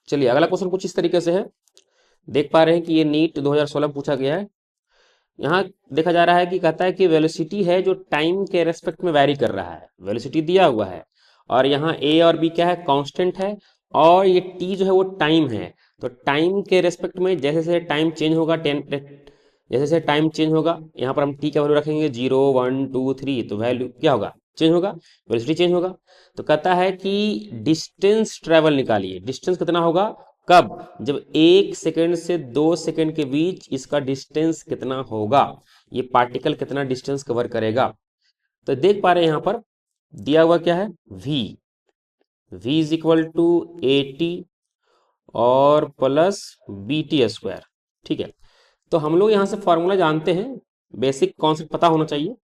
चलिए अगला क्वेश्चन कुछ इस तरीके से है। देख पा रहे हैं कि ये नीट 2016 में पूछा गया है। यहाँ देखा जा रहा है कि कहता है कि वेलोसिटी है जो टाइम के रेस्पेक्ट में वैरी कर रहा है। वेलोसिटी दिया हुआ है और यहाँ ए और बी क्या है, कांस्टेंट है, और ये टी जो है वो टाइम है। तो टाइम के रेस्पेक्ट में जैसे जैसे टाइम चेंज होगा, जैसे जैसे टाइम चेंज होगा, यहाँ पर हम टी का वैल्यू रखेंगे 0 1 2 3, तो वैल्यू क्या होगा, चेंज होगा, वेलोसिटी चेंज होगा। तो कहता है कि डिस्टेंस ट्रेवल निकालिए। डिस्टेंस कितना होगा, कब, जब 1 सेकंड से 2 सेकंड के बीच इसका डिस्टेंस कितना होगा, ये पार्टिकल कितना डिस्टेंस कवर करेगा। तो देख पा रहे हैं यहाँ पर दिया हुआ क्या है, v is equal to a t और प्लस बी टी स्क्वायर। ठीक है, तो हम लोग यहाँ से फॉर्मूला जानते हैं, बेसिक कॉन्सेप्ट पता होना चाहिए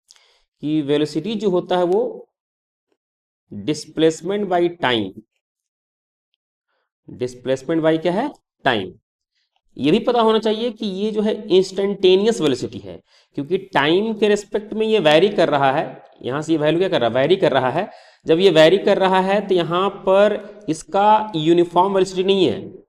कि वेलोसिटी जो होता है वो displacement by time, displacement by क्या है, टाइम। ये भी पता होना चाहिए कि ये जो है इंस्टेंटेनियस वेलोसिटी है, क्योंकि टाइम के रिस्पेक्ट में ये वैरी कर रहा है। यहाँ से ये वैल्यू क्या कर रहा है, वैरी कर रहा है। जब ये वैरी कर रहा है तो यहाँ पर इसका यूनिफॉर्म वेलोसिटी नहीं है,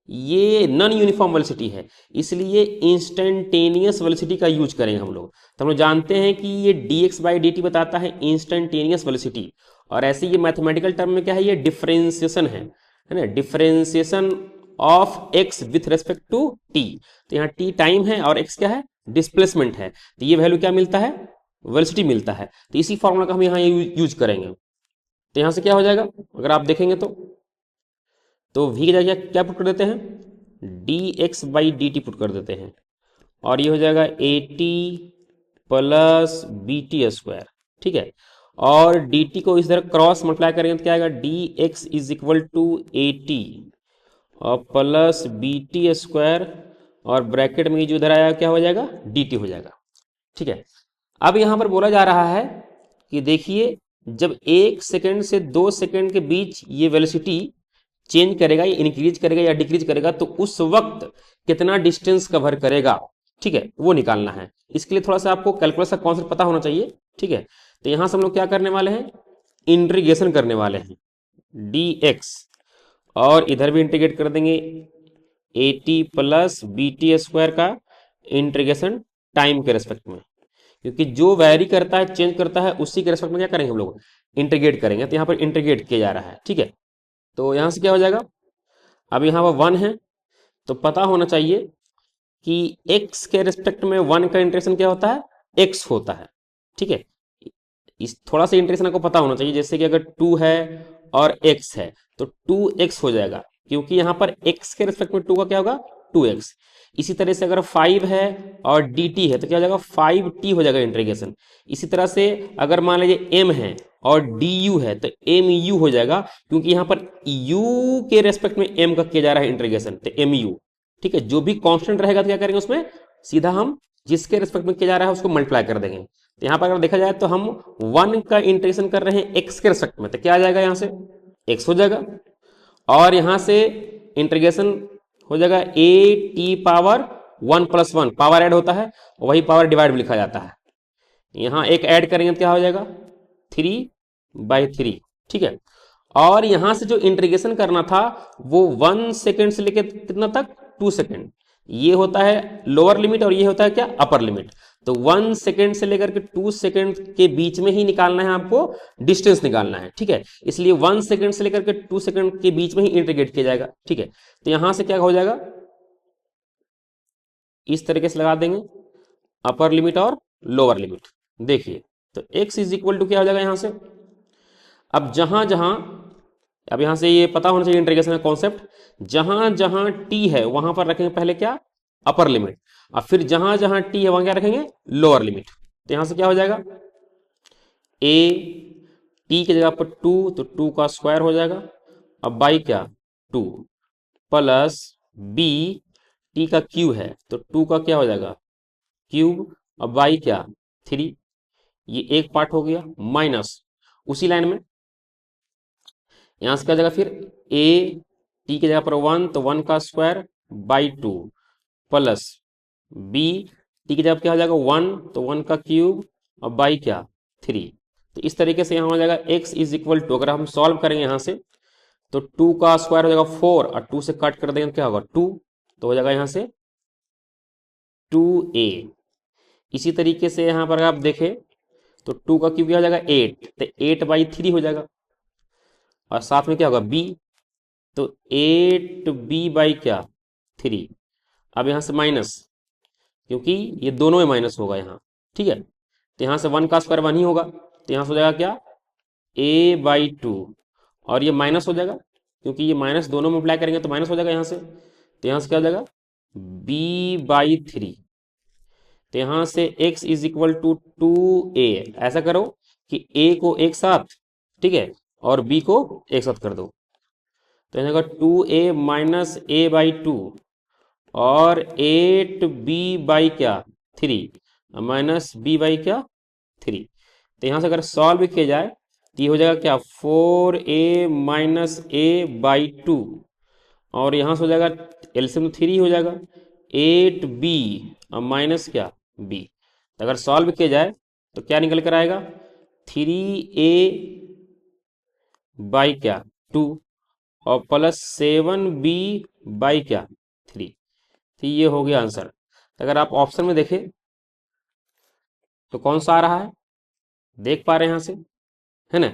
ये नॉन यूनिफॉर्म वेलोसिटी है, इसलिए इंस्टेंटेनियस वेलोसिटी का यूज करेंगे हम लोग। तो हम लोग जानते हैं कि ये dx बाई dt बताता है इंस्टेंटेनियस वेलोसिटी, और ऐसे ये मैथमेटिकल टर्म में क्या है, ये डिफरेंशिएशन है ना, differentiation of x with respect to t। तो यहाँ t टाइम है और x क्या है, डिस्प्लेसमेंट है। तो ये वैल्यू क्या मिलता है, वेलोसिटी मिलता है। तो इसी फॉर्मूला का हम यहाँ यूज करेंगे। तो यहाँ से क्या हो जाएगा, अगर आप देखेंगे तो v की जगह क्या पुट कर देते हैं, dx बाई dt पुट कर देते हैं, और ये हो जाएगा a t plus b t square. ठीक है, और dt को इस तरह क्रॉस मल्टीप्लाई करेंगे तो क्या आएगा, dx is equal to a t और प्लस बी टी स्क्वायर, और ब्रैकेट में जो इधर आया क्या हो जाएगा, dt हो जाएगा। ठीक है, अब यहाँ पर बोला जा रहा है कि देखिए जब 1 सेकंड से 2 सेकंड के बीच ये वेलोसिटी चेंज करेगा, ये इंक्रीज करेगा या डिक्रीज करेगा, तो उस वक्त कितना डिस्टेंस कवर करेगा। ठीक है, वो निकालना है। इसके लिए थोड़ा सा आपको कैलकुलस का कॉन्सेप्ट पता होना चाहिए। ठीक है, तो यहां से हम लोग क्या करने वाले हैं, इंटीग्रेशन करने वाले हैं dx, और इधर भी इंटीग्रेट कर देंगे a t plus b t square का इंटीग्रेशन टाइम के रेस्पेक्ट में, क्योंकि जो वैरी करता है, चेंज करता है, उसी के रेस्पेक्ट में क्या करेंगे हम लोग, इंटीग्रेट करेंगे। तो यहाँ पर इंटीग्रेट किया जा रहा है। ठीक है, तो यहाँ से क्या हो जाएगा, अब यहाँ पर 1 है, तो पता होना चाहिए कि x के रिस्पेक्ट में 1 का इंटीग्रेशन क्या होता है, x होता है। ठीक है, इस थोड़ा सा इंटीग्रेशन आपको पता होना चाहिए, जैसे कि अगर 2 है और x है तो 2x हो जाएगा, क्योंकि यहाँ पर x के रिस्पेक्ट में 2 का क्या होगा, 2x। इसी तरह से अगर 5 है और dt है तो क्या हो जाएगा, 5t हो जाएगा इंटीग्रेशन। इसी तरह से अगर मान लीजिए m है और du है तो mu हो जाएगा, क्योंकि यहाँ पर u के रेस्पेक्ट में m का किया जा रहा है इंटीग्रेशन, तो mu। ठीक है, जो भी कांस्टेंट रहेगा तो क्या करेंगे, उसमें सीधा हम जिसके रेस्पेक्ट में किया जा रहा है उसको मल्टीप्लाई कर देंगे। तो यहाँ पर अगर देखा जाए तो हम 1 का इंटीग्रेशन कर रहे हैं x के रेस्पेक्ट में, तो क्या आ जाएगा, यहाँ से x हो जाएगा, और यहाँ से इंटीग्रेशन हो जाएगा a T power 1 plus 1, power add होता है, वही पावर डिवाइड भी लिखा जाता है। यहाँ एक ऐड करेंगे तो क्या हो जाएगा, 3/3। ठीक है, और यहां से जो इंटीग्रेशन करना था वो 1 सेकंड से लेकर कितना तक, 2 सेकंड। ये होता है लोअर लिमिट और ये होता है क्या, अपर लिमिट। तो 1 सेकंड से लेकर के 2 सेकंड के बीच में ही निकालना है आपको, डिस्टेंस निकालना है। ठीक है, इसलिए 1 सेकंड से लेकर के 2 सेकंड के बीच में ही इंटीग्रेट किया जाएगा। ठीक है, तो यहां से क्या हो जाएगा, इस तरीके से लगा देंगे अपर लिमिट और लोअर लिमिट। देखिए तो x इज इक्वल टू क्या हो जाएगा यहाँ से, अब जहां जहां, अब यहां से ये पता होना चाहिए इंटीग्रेशन का कॉन्सेप्ट, जहां जहां t है वहां पर रखेंगे पहले क्या, अपर लिमिट, और फिर जहां जहां t है वहां क्या रखेंगे, लोअर लिमिट। तो यहां से क्या हो जाएगा, a t की जगह पर 2, तो 2 का स्क्वायर हो जाएगा, अब बाई क्या 2 प्लस b t का क्यूब है तो 2 का क्या हो जाएगा क्यूब, अब बाई क्या 3, ये एक पार्ट हो गया, माइनस उसी लाइन में यहां से क्या हो जाएगा, फिर a t की जगह पर 1 तो 1 का square by 2 plus b t की जगह क्या हो जाएगा 1 तो 1 का क्यूब और बाई क्या 3। तो इस तरीके से यहाँ हो जाएगा x इज इक्वल टू, अगर हम सॉल्व करेंगे यहाँ से तो 2 का स्क्वायर हो जाएगा 4 और 2 से कट कर देंगे तो क्या होगा 2, तो हो जाएगा यहाँ से 2a। इसी तरीके से यहाँ पर आप देखें तो 2 का क्यूब क्या हो जाएगा 8, तो 8/3 हो जाएगा और साथ में क्या होगा b, तो 8b क्या 3। अब यहाँ से माइनस, क्योंकि ये दोनों में माइनस होगा यहाँ, ठीक है। तो यहाँ से 1 का स्क्वायर 1 ही होगा, तो यहाँ से हो जाएगा क्या a/2 और ये माइनस हो जाएगा क्योंकि ये माइनस दोनों में अप्लाई करेंगे तो माइनस हो जाएगा यहाँ से, तो यहाँ से क्या हो जाएगा b/3। तो यहाँ से x is equal to 2a। ऐसा करो कि a को एक साथ, ठीक है, और b को एक साथ कर दो, तो यहाँ 2a माइनस a/2 और 8b क्या 3 माइनस b/3। तो यहाँ से अगर सॉल्व किया जाए तो ये हो जाएगा क्या 4a माइनस a/2 और यहाँ से हो जाएगा एलसीएम 3 हो जाएगा 8b माइनस क्या b। तो अगर सॉल्व किया जाए तो क्या निकल कर आएगा 3a क्या 2 और प्लस 7b क्या 3। तो ये हो गया आंसर। तो अगर आप ऑप्शन में देखें तो कौन सा आ रहा है, देख पा रहे हैं यहाँ से, है ना।